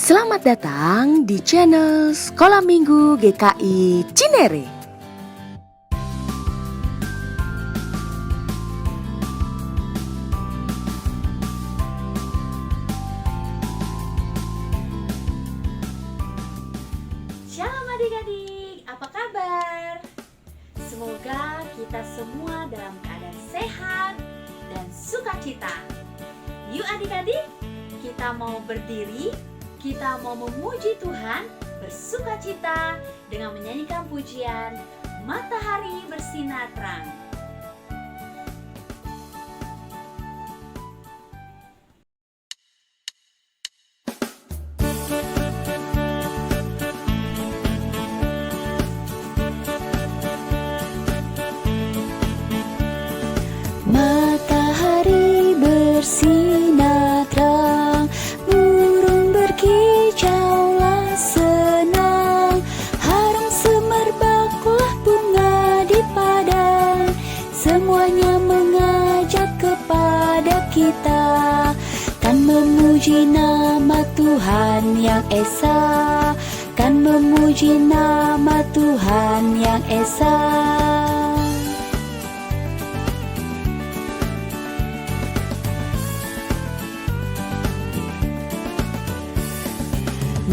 Selamat datang di channel Sekolah Minggu GKI Cinere. Shalom adik-adik, apa kabar? Semoga kita semua dalam keadaan sehat dan sukacita. Yuk adik-adik, kita mau berdiri, kita mau memuji Tuhan, bersukacita dengan menyanyikan pujian Matahari Bersinar Terang. Matahari bersinar terang, burung berkicaulah senang, harum semerbaklah bunga di padang, semuanya mengajak kepada kita, kan memuji nama Tuhan yang esa, kan memuji nama Tuhan yang esa.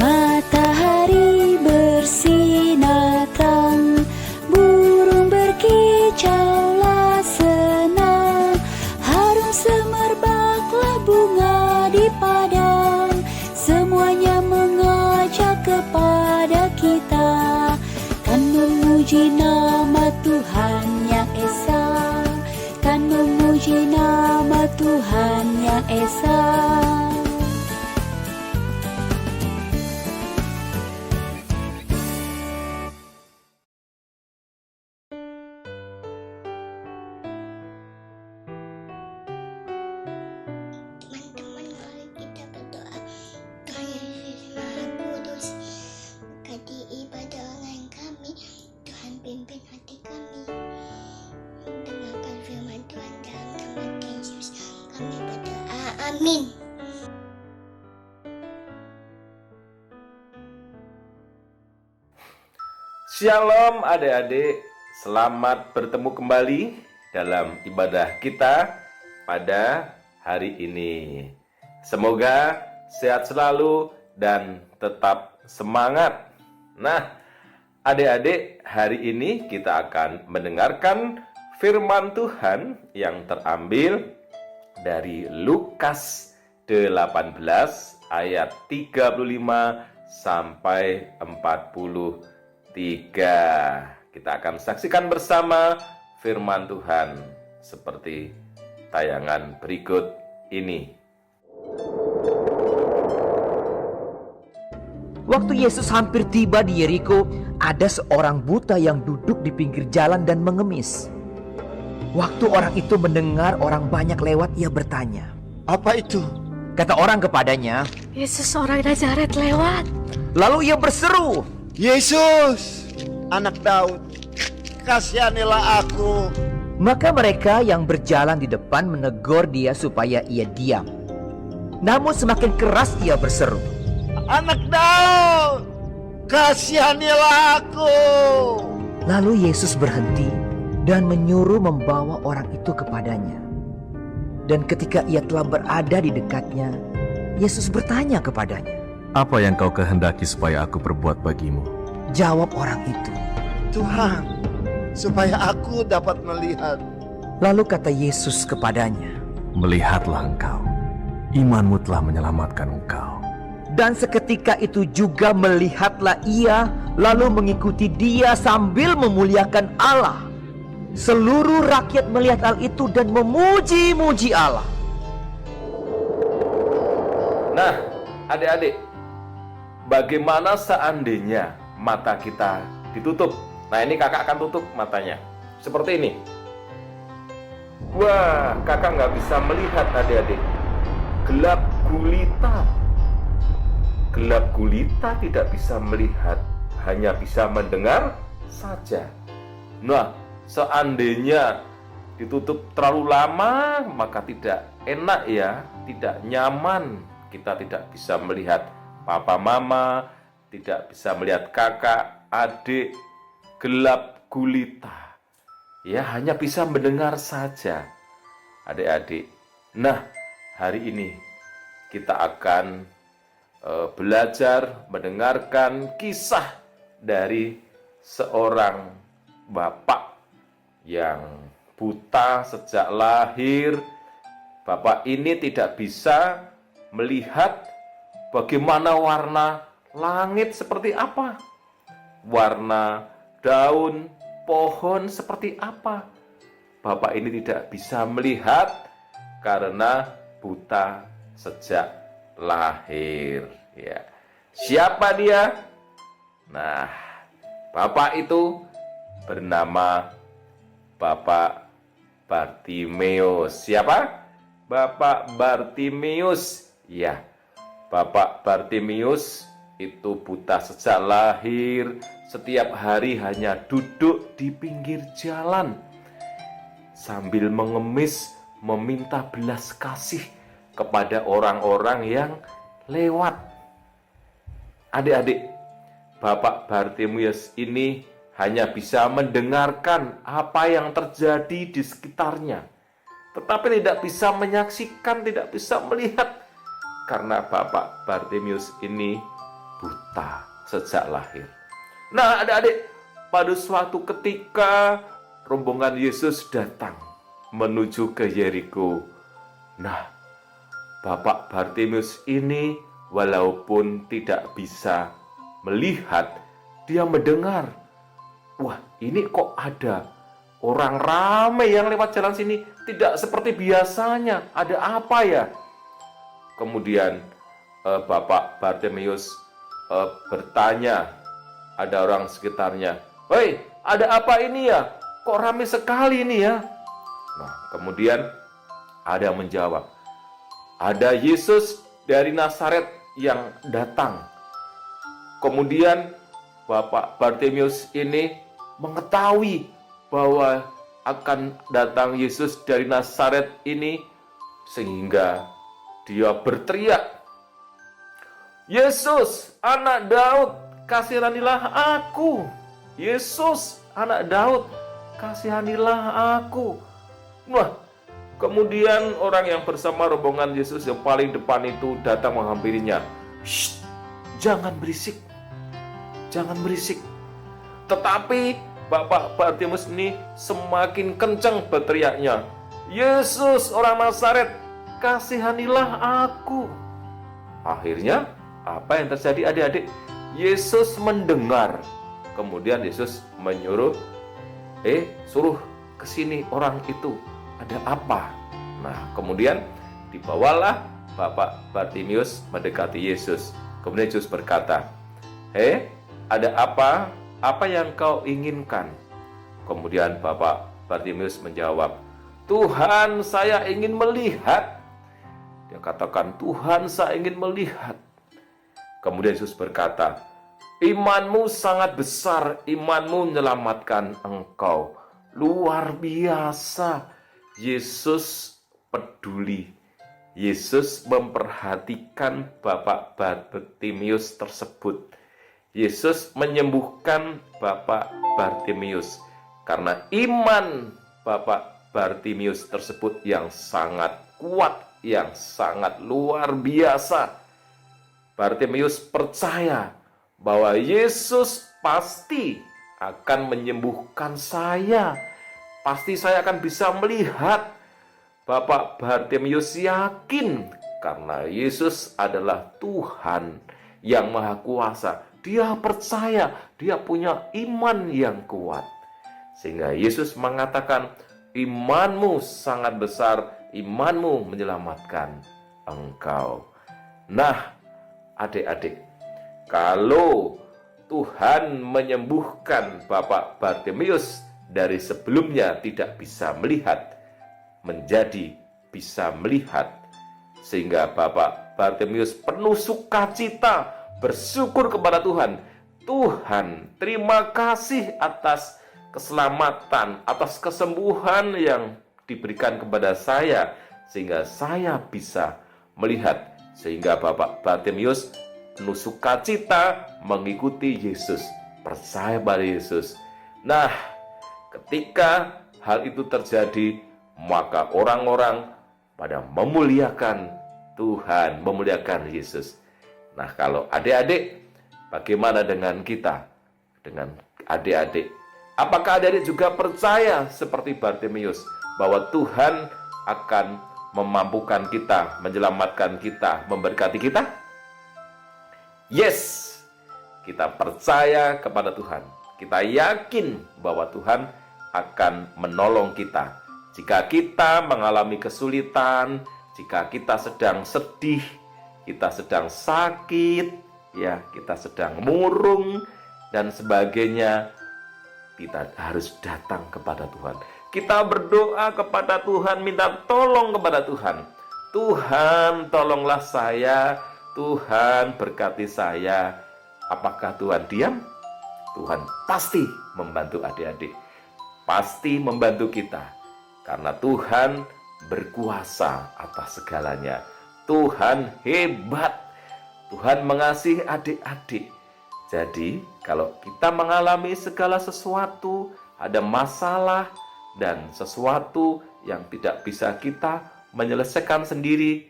Matahari bersinar terang, burung berkicaulah senang, harum semerbaklah bunga di padang, semuanya mengajak kepada kita, kan memuji nama Tuhan yang esa, kan memuji nama Tuhan yang esa. Teman-teman, mari kita berdoa. Tuhan Yesus Maha Kudus, berkati ibadah online kami. Tuhan pimpin hati kami, dengarkan firman Tuhan dalam nama Yesus. Kami berdoa, amin. Shalom adik-adik, selamat bertemu kembali dalam ibadah kita pada hari ini. Semoga sehat selalu dan tetap semangat. Nah, adik-adik, hari ini kita akan mendengarkan firman Tuhan yang terambil dari Lukas 18 ayat 35 sampai 43. Kita akan saksikan bersama firman Tuhan seperti tayangan berikut ini. Waktu Yesus hampir tiba di Yeriko, ada seorang buta yang duduk di pinggir jalan dan mengemis. Waktu orang itu mendengar orang banyak lewat, ia bertanya, Apa itu? kata orang kepadanya. Yesus orang Nazaret lewat. Lalu ia berseru, Yesus, anak Daud, kasihanilah aku. maka mereka yang berjalan di depan menegur dia supaya ia diam. Namun semakin keras ia berseru, Anak Daud, kasihanilah aku. Lalu Yesus berhenti dan menyuruh membawa orang itu kepadanya. Dan ketika ia telah berada di dekatnya, Yesus bertanya kepadanya. Apa yang kau kehendaki supaya aku perbuat bagimu? Jawab orang itu. Tuhan, supaya aku dapat melihat. Lalu kata Yesus kepadanya, Melihatlah engkau, imanmu telah menyelamatkan engkau. dan seketika itu juga melihatlah ia, lalu mengikuti dia sambil memuliakan Allah. Seluruh rakyat melihat hal itu dan memuji-muji Allah. Nah, adik-adik, bagaimana seandainya mata kita ditutup? Nah, ini kakak akan tutup matanya. Seperti ini. Wah, kakak nggak bisa melihat adik-adik. Gelap gulita. Gelap gulita tidak bisa melihat, hanya bisa mendengar saja. Nah, seandainya ditutup terlalu lama, maka tidak enak ya, tidak nyaman. Kita tidak bisa melihat papa mama, tidak bisa melihat kakak, adik, gelap gulita. Ya, hanya bisa mendengar saja. Adik-adik. Nah, hari ini kita akan belajar mendengarkan kisah dari seorang bapak yang buta sejak lahir. Bapak ini tidak bisa melihat bagaimana warna langit seperti apa, warna daun pohon seperti apa. Bapak ini tidak bisa melihat karena buta sejak lahir. Ya. Siapa dia? Nah, bapak itu bernama Bapak Bartimeus. Siapa? Bapak Bartimeus. Ya, Bapak Bartimeus itu buta sejak lahir. Setiap hari hanya duduk di pinggir jalan sambil mengemis meminta belas kasih kepada orang-orang yang lewat. Adik-adik, Bapak Bartimeus ini hanya bisa mendengarkan apa yang terjadi di sekitarnya, tetapi tidak bisa menyaksikan, tidak bisa melihat, karena Bapak Bartimeus ini buta sejak lahir. Nah, adik-adik, pada suatu ketika rombongan Yesus datang menuju ke Yeriko. Nah, Bapak Bartimeus ini walaupun tidak bisa melihat, dia mendengar. Wah, ini kok ada orang ramai yang lewat jalan sini, tidak seperti biasanya. Ada apa ya? Kemudian Bapak Bartimeus bertanya, ada orang sekitarnya, "Hei, ada apa ini ya? Kok ramai sekali ini ya?" Nah, kemudian ada yang menjawab, ada Yesus dari Nazaret yang datang. Kemudian Bapak Bartimeus ini mengetahui bahwa akan datang Yesus dari Nazaret ini, sehingga dia berteriak, "Yesus, anak Daud, kasihanilah aku. Yesus, anak Daud, kasihanilah aku." Wah, kemudian orang yang bersama rombongan Yesus yang paling depan itu datang menghampirinya. "Shh, jangan berisik, jangan berisik." Tetapi Bapak Bartimeus ini semakin kencang berteriaknya, "Yesus, orang Nazaret, kasihanilah aku." Akhirnya apa yang terjadi, adik-adik? Yesus mendengar. Kemudian Yesus menyuruh, suruh ke sini orang itu. Ada apa? Nah, kemudian dibawalah Bapak Bartimeus mendekati Yesus. Kemudian Yesus berkata, ada apa? Apa yang kau inginkan?" Kemudian Bapak Bartimeus menjawab, "Tuhan, saya ingin melihat." Dia katakan, "Tuhan, saya ingin melihat." Kemudian Yesus berkata, "Imanmu sangat besar, imanmu menyelamatkan engkau." Luar biasa. Yesus peduli. Yesus memperhatikan Bapak Bartimeus tersebut. Yesus menyembuhkan Bapak Bartimeus karena iman Bapak Bartimeus tersebut yang sangat kuat, yang sangat luar biasa. Bartimeus percaya bahwa Yesus pasti akan menyembuhkan saya. Pasti saya akan bisa melihat. Bapak Bartimeus yakin karena Yesus adalah Tuhan yang Maha Kuasa. Dia percaya, dia punya iman yang kuat. Sehingga Yesus mengatakan, "Imanmu sangat besar, imanmu menyelamatkan engkau." Nah, adik-adik, kalau Tuhan menyembuhkan Bapak Bartimeus dari sebelumnya tidak bisa melihat, menjadi bisa melihat, sehingga Bapak Bartimeus penuh sukacita, bersyukur kepada Tuhan. "Tuhan, terima kasih atas keselamatan, atas kesembuhan yang diberikan kepada saya, sehingga saya bisa melihat." Sehingga Bapak Bartimeus penuh sukacita mengikuti Yesus, percaya pada Yesus. Nah, ketika hal itu terjadi, maka orang-orang pada memuliakan Tuhan, memuliakan Yesus. Nah, kalau adik-adik, bagaimana dengan kita? Dengan adik-adik, apakah adik-adik juga percaya seperti Bartimeus bahwa Tuhan akan memampukan kita, menyelamatkan kita, memberkati kita? Yes, kita percaya kepada Tuhan. Kita yakin bahwa Tuhan akan menolong kita. Jika kita mengalami kesulitan, jika kita sedang sedih, kita sedang sakit, ya, kita sedang murung dan sebagainya, kita harus datang kepada Tuhan. Kita berdoa kepada Tuhan, minta tolong kepada Tuhan. Tuhan, tolonglah saya. Tuhan, berkati saya. Apakah Tuhan diam? Tuhan pasti membantu adik-adik. Pasti membantu kita. Karena Tuhan berkuasa atas segalanya. Tuhan hebat. Tuhan mengasihi adik-adik. Jadi, kalau kita mengalami segala sesuatu, ada masalah, dan sesuatu yang tidak bisa kita menyelesaikan sendiri,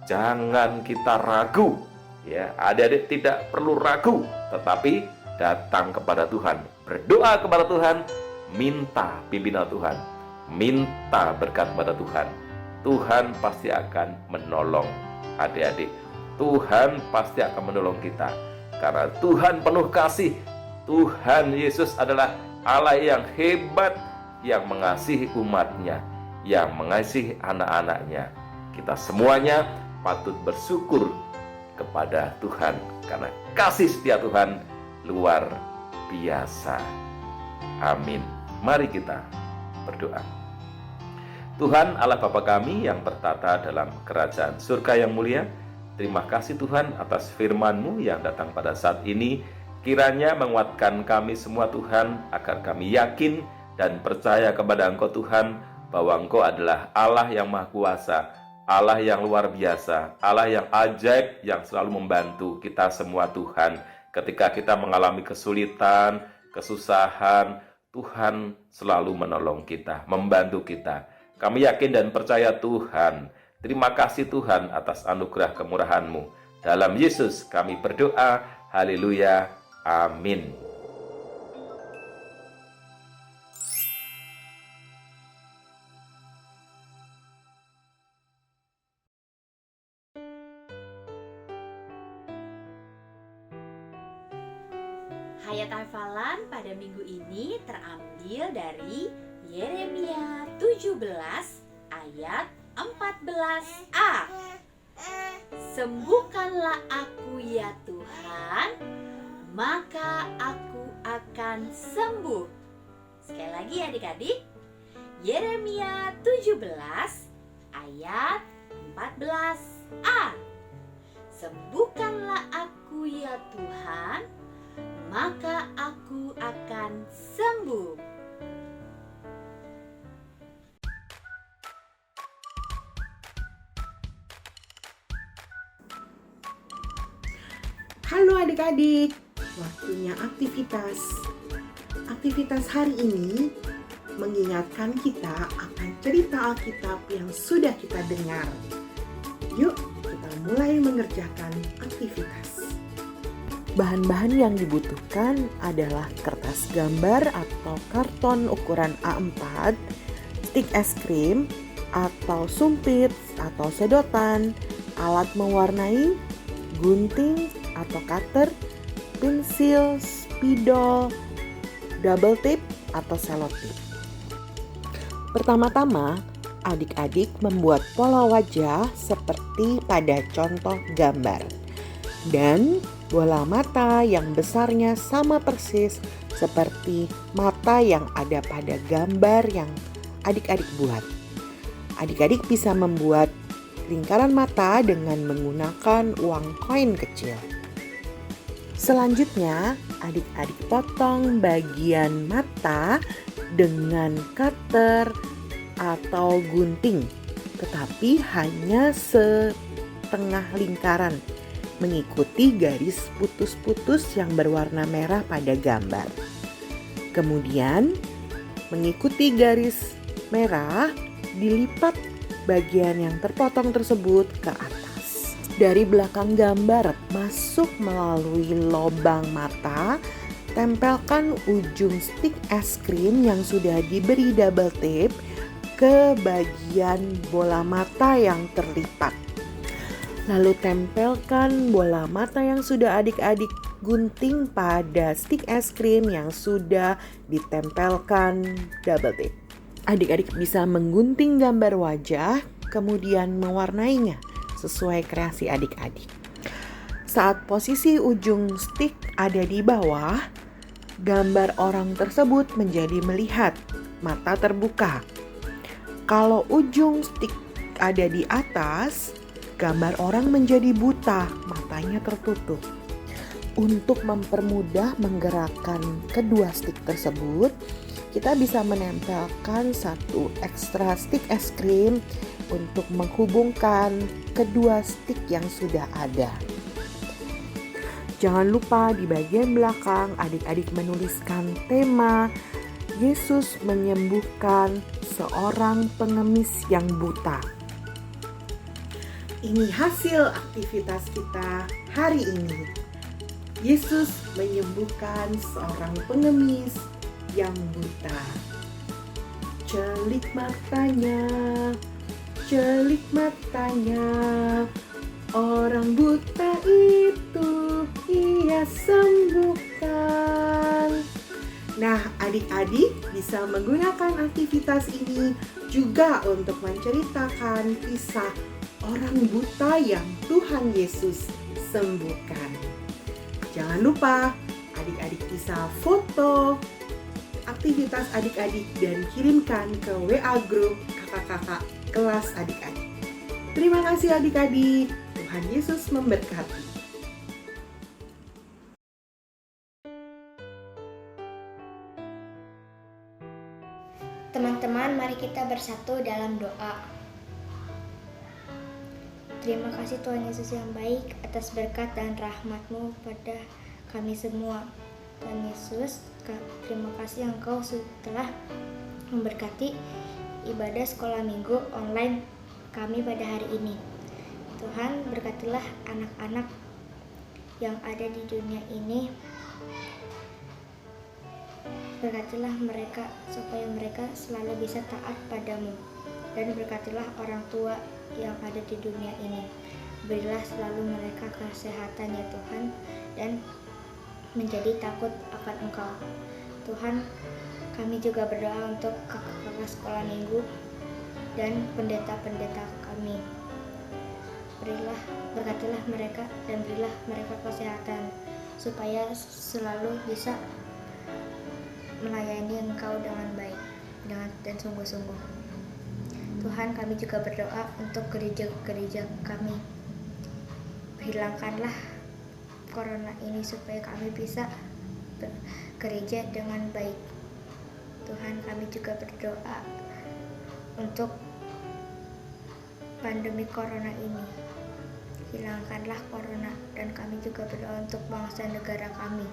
jangan kita ragu. Ya, adik-adik tidak perlu ragu, tetapi datang kepada Tuhan, berdoa kepada Tuhan, minta pimpinan Tuhan, minta berkat kepada Tuhan. Tuhan pasti akan menolong adik-adik. Tuhan pasti akan menolong kita, karena Tuhan penuh kasih. Tuhan Yesus adalah Allah yang hebat, yang mengasihi umatnya, yang mengasihi anak-anaknya. Kita semuanya patut bersyukur kepada Tuhan, karena kasih setia Tuhan luar biasa. Amin. Mari kita berdoa. Tuhan Allah Bapa kami yang bertata dalam kerajaan surga yang mulia, terima kasih Tuhan atas firman-Mu yang datang pada saat ini. Kiranya menguatkan kami semua Tuhan, agar kami yakin dan percaya kepada Engkau Tuhan, bahwa Engkau adalah Allah yang Maha Kuasa, Allah yang luar biasa, Allah yang ajaib, yang selalu membantu kita semua Tuhan. Ketika kita mengalami kesulitan, kesusahan, Tuhan selalu menolong kita, membantu kita. Kami yakin dan percaya Tuhan. Terima kasih Tuhan atas anugerah kemurahan-Mu. Dalam Yesus kami berdoa, haleluya, amin. Hayat hafalan pada minggu ini terambil dari Yeremia 17 ayat 14a. Sembuhkanlah aku ya Tuhan, maka aku akan sembuh. Sekali lagi adik-adik, Yeremia 17 ayat 14a. Sembuhkanlah aku ya Tuhan, maka aku akan sembuh. Halo adik-adik, waktunya aktivitas. Aktivitas hari ini mengingatkan kita akan cerita Alkitab yang sudah kita dengar. Yuk, kita mulai mengerjakan aktivitas. Bahan-bahan yang dibutuhkan adalah kertas gambar atau karton ukuran A4, stik es krim atau sumpit atau sedotan, alat mewarnai, gunting atau cutter, pensil, spidol, double tape atau selotip. Pertama-tama, adik-adik membuat pola wajah seperti pada contoh gambar. Dan bola mata yang besarnya sama persis seperti mata yang ada pada gambar yang adik-adik buat. Adik-adik bisa membuat lingkaran mata dengan menggunakan uang koin kecil. Selanjutnya, adik-adik potong bagian mata dengan cutter atau gunting, tetapi hanya setengah lingkaran. mengikuti garis putus-putus yang berwarna merah pada gambar. Kemudian, mengikuti garis merah, dilipat bagian yang terpotong tersebut ke atas. Dari belakang gambar, masuk melalui lubang mata, tempelkan ujung stik es krim yang sudah diberi double tape ke bagian bola mata yang terlipat. Lalu tempelkan bola mata yang sudah adik-adik gunting pada stik es krim yang sudah ditempelkan double tape. Adik-adik bisa menggunting gambar wajah, kemudian mewarnainya sesuai kreasi adik-adik. Saat posisi ujung stik ada di bawah, gambar orang tersebut menjadi melihat, mata terbuka. Kalau ujung stik ada di atas, gambar orang menjadi buta, matanya tertutup. Untuk mempermudah menggerakkan kedua stik tersebut, kita bisa menempelkan satu ekstra stik es krim untuk menghubungkan kedua stik yang sudah ada. Jangan lupa di bagian belakang adik-adik menuliskan tema Yesus menyembuhkan seorang pengemis yang buta. Ini hasil aktivitas kita hari ini. Yesus menyembuhkan seorang pengemis yang buta. Celik matanya, orang buta itu ia sembuhkan. Nah, adik-adik bisa menggunakan aktivitas ini juga untuk menceritakan kisah orang buta yang Tuhan Yesus sembuhkan. Jangan lupa, adik-adik bisa foto aktivitas adik-adik dan kirimkan ke WA grup kakak-kakak kelas adik-adik. Terima kasih adik-adik, Tuhan Yesus memberkati. Teman-teman, mari kita bersatu dalam doa. Terima kasih Tuhan Yesus yang baik atas berkat dan rahmat-Mu pada kami semua. Tuhan Yesus, terima kasih Engkau telah memberkati ibadah sekolah minggu online kami pada hari ini. Tuhan, berkatilah anak-anak yang ada di dunia ini. Berkatilah mereka supaya mereka selalu bisa taat padamu. Dan berkatilah orang tua yang ada di dunia ini. Berilah selalu mereka kesehatan ya Tuhan, dan menjadi takut akan Engkau. Tuhan, kami juga berdoa untuk kakak-kakak sekolah minggu dan pendeta-pendeta kami. Berkatilah mereka dan berilah mereka kesehatan supaya selalu bisa melayani Engkau dengan baik dan sungguh-sungguh. Tuhan, kami juga berdoa untuk gereja-gereja kami. Hilangkanlah corona ini supaya kami bisa bekerja dengan baik. Tuhan, kami juga berdoa untuk pandemi corona ini. Hilangkanlah corona, dan kami juga berdoa untuk bangsa negara kami.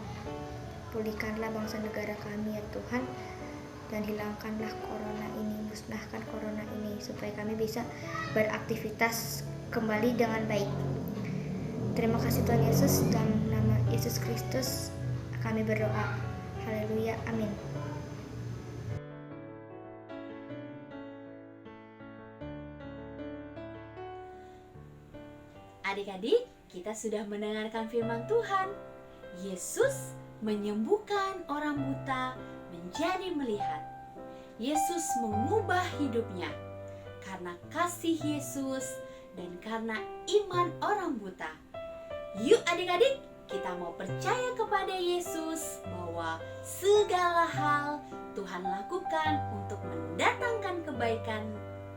Pulihkanlah bangsa negara kami ya Tuhan, dan hilangkanlah corona ini, musnahkan corona ini supaya kami bisa beraktivitas kembali dengan baik. Terima kasih Tuhan Yesus, dalam nama Yesus Kristus kami berdoa. Haleluya, amin. Adik-adik, kita sudah mendengarkan firman Tuhan. Yesus menyembuhkan orang buta menjadi melihat. Yesus mengubah hidupnya karena kasih Yesus dan karena iman orang buta. Yuk adik-adik, kita mau percaya kepada Yesus bahwa segala hal Tuhan lakukan untuk mendatangkan kebaikan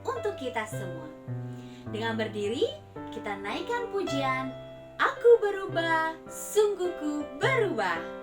untuk kita semua. Dengan berdiri, kita naikkan pujian, Aku berubah, sungguhku berubah.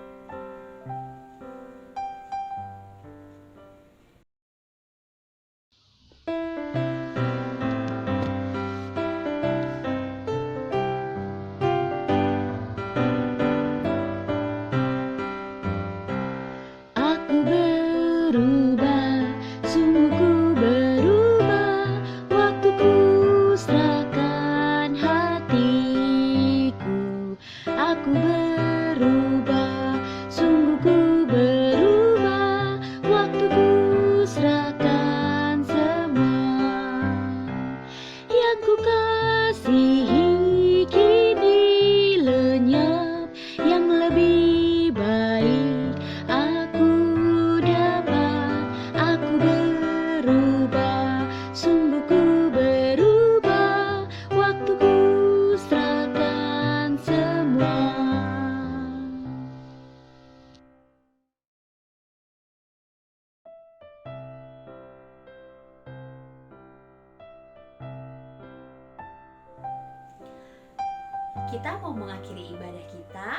kita mau mengakhiri ibadah kita,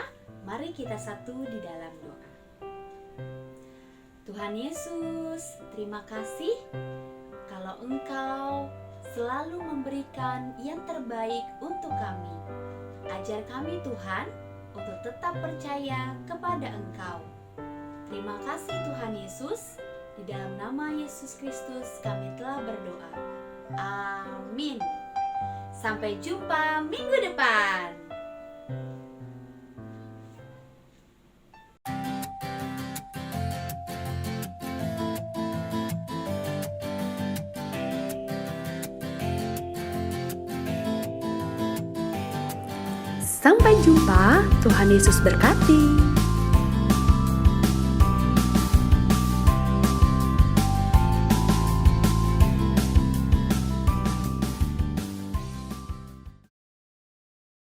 mari kita satu di dalam doa. Tuhan Yesus, terima kasih kalau Engkau selalu memberikan yang terbaik untuk kami. Ajar kami Tuhan untuk tetap percaya kepada Engkau. Terima kasih Tuhan Yesus, di dalam nama Yesus Kristus kami telah berdoa. Amin. Sampai jumpa minggu depan. Sampai jumpa, Tuhan Yesus berkati.